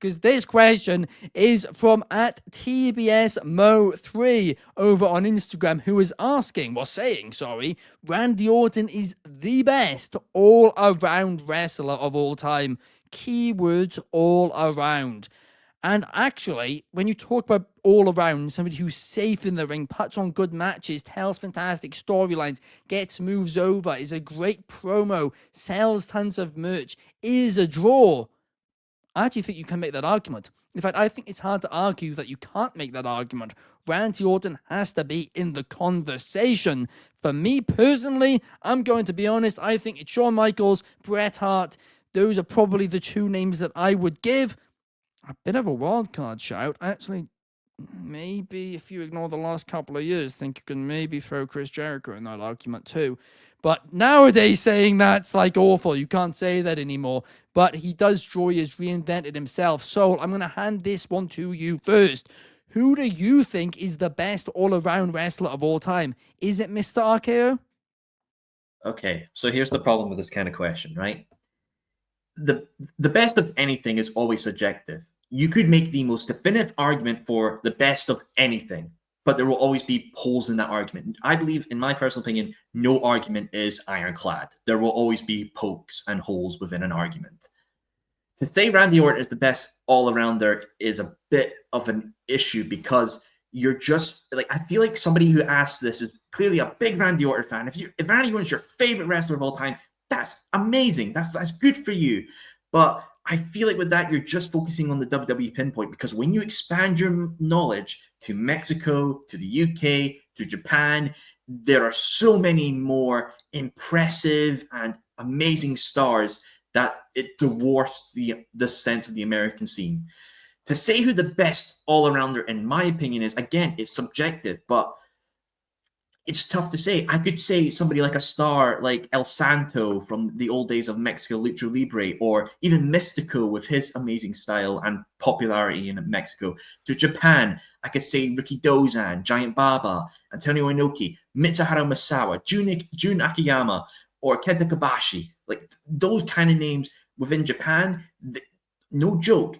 because this question is from at TBSMo3 over on Instagram, who is saying, Randy Orton is the best all-around wrestler of all time. Keywords all around. And actually, when you talk about all around, somebody who's safe in the ring, puts on good matches, tells fantastic storylines, gets moves over, is a great promo, sells tons of merch, is a draw, I actually think you can make that argument. In fact, I think it's hard to argue that you can't make that argument. Randy Orton has to be in the conversation. For me personally, I'm going to be honest, I think it's Shawn Michaels, Bret Hart. Those are probably the two names that I would give. A bit of a wild card shout. Actually, maybe if you ignore the last couple of years, think you can maybe throw Chris Jericho in that argument too. But nowadays, saying that's like awful. You can't say that anymore. But he does draw. He has reinvented himself. So I'm going to hand this one to you first. Who do you think is the best all-around wrestler of all time? Is it Mr. RKO? Okay, so here's the problem with this kind of question, right? The best of anything is always subjective. You could make the most definitive argument for the best of anything, but there will always be holes in that argument. I believe, in my personal opinion, no argument is ironclad. There will always be pokes and holes within an argument. To say Randy Orton is the best all-arounder is a bit of an issue because you're just like, I feel like somebody who asked this is clearly a big Randy Orton fan. If Randy Orton is your favorite wrestler of all time, that's amazing. That's good for you. But I feel like with that, you're just focusing on the WWE pinpoint, because when you expand your knowledge to Mexico, to the UK, to Japan, there are so many more impressive and amazing stars that it dwarfs the sense of the American scene. To say who the best all-arounder, in my opinion, is, again, it's subjective, but it's tough to say. I could say somebody like a star like El Santo from the old days of Mexico Lucha Libre, or even Mystico with his amazing style and popularity in Mexico. To Japan, I could say Ricky Dozan, Giant Baba, Antonio Inoki, Mitsuharu Misawa, Jun Akiyama, or Kenta Kobashi. Like, those kind of names within Japan, no joke,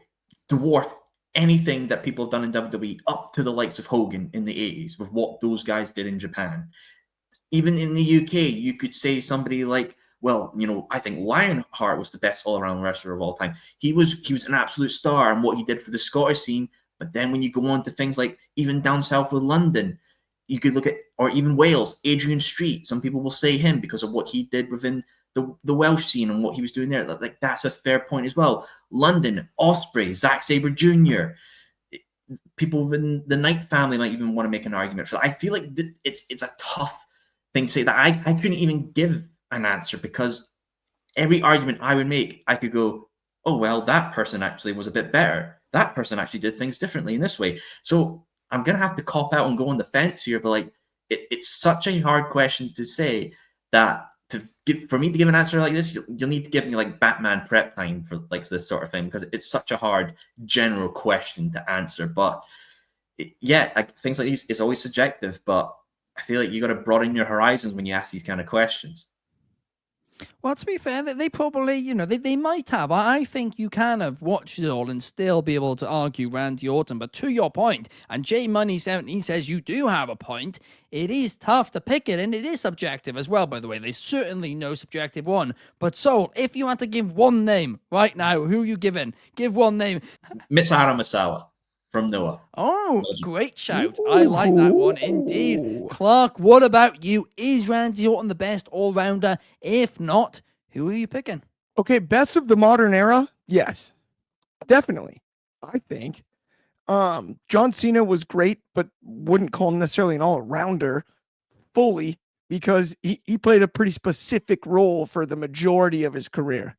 dwarf anything that people have done in WWE, up to the likes of Hogan in the 80s with what those guys did in Japan. Even in the UK, you could say somebody like, well, I think Lionheart was the best all-around wrestler of all time. He was an absolute star in what he did for the Scottish scene. But then when you go on to things like even down south with London, you could look at, or even Wales, Adrian Street. Some people will say him because of what he did within the Welsh scene and what he was doing there. Like, that's a fair point as well. London, Ospreay, Zack Sabre Jr. People within the Knight family might even want to make an argument for that. I feel like it's a tough thing to say that I couldn't even give an answer, because every argument I would make, I could go, oh, well, that person actually was a bit better. That person actually did things differently in this way. So I'm going to have to cop out and go on the fence here, but like, it's such a hard question to say that for me to give an answer like this, you'll need to give me like Batman prep time for like this sort of thing, because it's such a hard general question to answer. But things like these, it's always subjective, but I feel like you got to broaden your horizons when you ask these kind of questions. Well, to be fair, they probably, they might have. I think you can have watched it all and still be able to argue Randy Orton. But to your point, and J Money 17 says you do have a point, it is tough to pick it, and it is subjective as well, by the way. There's certainly no subjective one. But Soul, if you had to give one name right now, who are you giving? Give one name. Mitsuharu Misawa from Noah. Oh, great shout. I like that one indeed. Clark, what about you? Is Randy Orton the best all-rounder? If not, who are you picking? Okay, best of the modern era? Yes, definitely. I think John Cena was great, but wouldn't call him necessarily an all-rounder fully, because he played a pretty specific role for the majority of his career.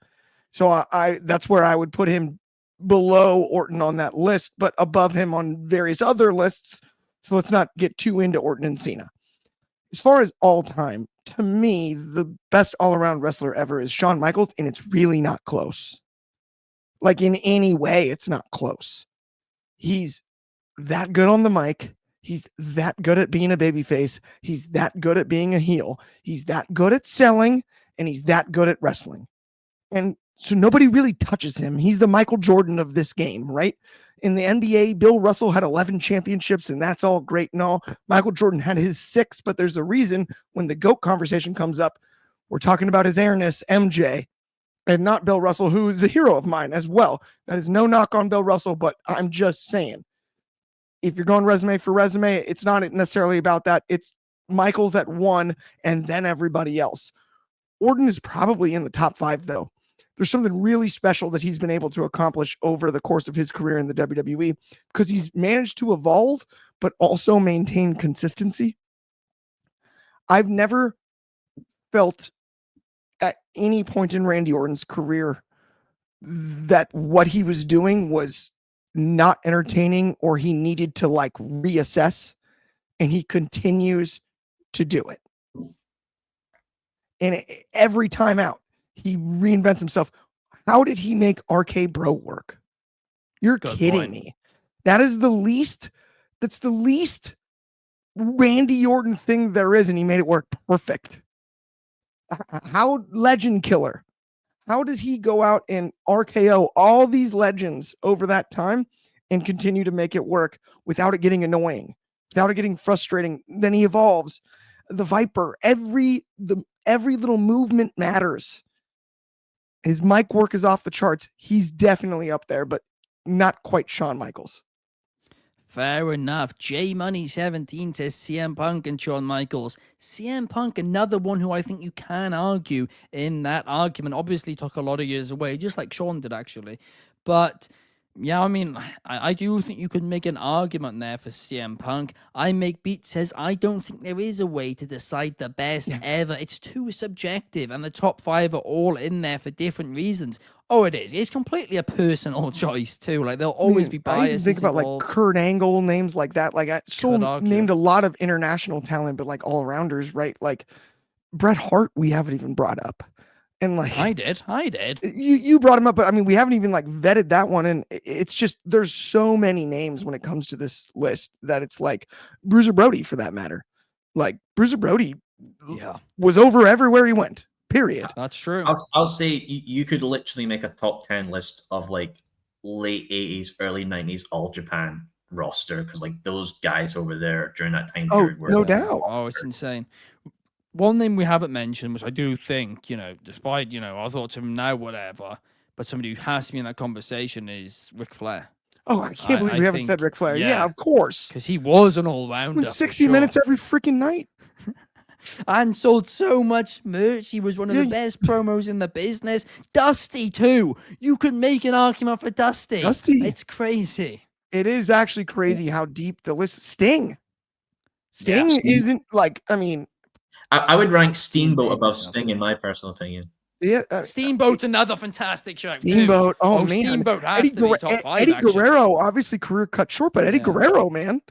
So I that's where I would put him below Orton on that list, but above him on various other lists. So let's not get too into Orton and Cena. As far as all time, to me, the best all-around wrestler ever is Shawn Michaels, and it's really not close. Like, in any way, it's not close. He's that good on the mic. He's that good at being a babyface. He's that good at being a heel. He's that good at selling, and he's that good at wrestling. And So nobody really touches him. He's the Michael Jordan of this game, right? In the NBA, Bill Russell had 11 championships, and that's all great and all. Michael Jordan had his 6, but there's a reason when the GOAT conversation comes up, we're talking about his airness, MJ, and not Bill Russell, who is a hero of mine as well. That is no knock on Bill Russell, but I'm just saying, if you're going resume for resume, it's not necessarily about that. It's Michael's at 1 and then everybody else. Orton is probably in the top 5, though. There's something really special that he's been able to accomplish over the course of his career in the WWE because he's managed to evolve, but also maintain consistency. I've never felt at any point in Randy Orton's career that what he was doing was not entertaining or he needed to like reassess, and he continues to do it. And every time out, he reinvents himself. How did he make RK Bro work? You're Good kidding point. me. That's the least Randy Orton thing there is, and he made it work perfect. How legend killer? How did he go out and RKO all these legends over that time and continue to make it work without it getting annoying, without it getting frustrating? Then he evolves. The Viper, every little movement matters. His mic work is off the charts. He's definitely up there, but not quite Shawn Michaels. Fair enough. J Money 17 says CM Punk and Shawn Michaels. CM Punk, another one who I think you can argue in that argument. Obviously took a lot of years away, just like Shawn did actually. But yeah, I mean, I do think you could make an argument there for CM Punk. I Make Beat says, I don't think there is a way to decide the best ever. It's too subjective, and the top 5 are all in there for different reasons. Oh, it is. It's completely a personal choice, too. Like, there'll always be I even biases think about involved. like Kurt Angle, names like that. Like, I named a lot of international talent, but like all-rounders, right? Like, Bret Hart, we haven't even brought up. And like I did. You brought him up, but I mean, we haven't even like vetted that one. And it's just, there's so many names when it comes to this list that it's like Bruiser Brody, for that matter. Like Bruiser Brody was over everywhere he went, period. That's true. I'll say you could literally make a top 10 list of like late 80s, early 90s, all Japan roster. Cause like those guys over there during that time period were no doubt. Oh, it's insane. One thing we haven't mentioned, which I do think, despite, our thoughts of him now, whatever, but somebody who has to be in that conversation is Ric Flair. Oh, I can't believe we haven't said Ric Flair. Yeah, of course. Because he was an all-rounder. 60 minutes every freaking night. And sold so much merch. He was one of the best promos in the business. Dusty, too. You could make an argument for Dusty. It's crazy. It is actually crazy how deep the list. Sting isn't like, I mean, I would rank Steamboat above Sting in my personal opinion. Yeah, Steamboat's another fantastic show. Steamboat, man. Steamboat has to be top 5. Eddie Guerrero, obviously career cut short, but Eddie Guerrero, man,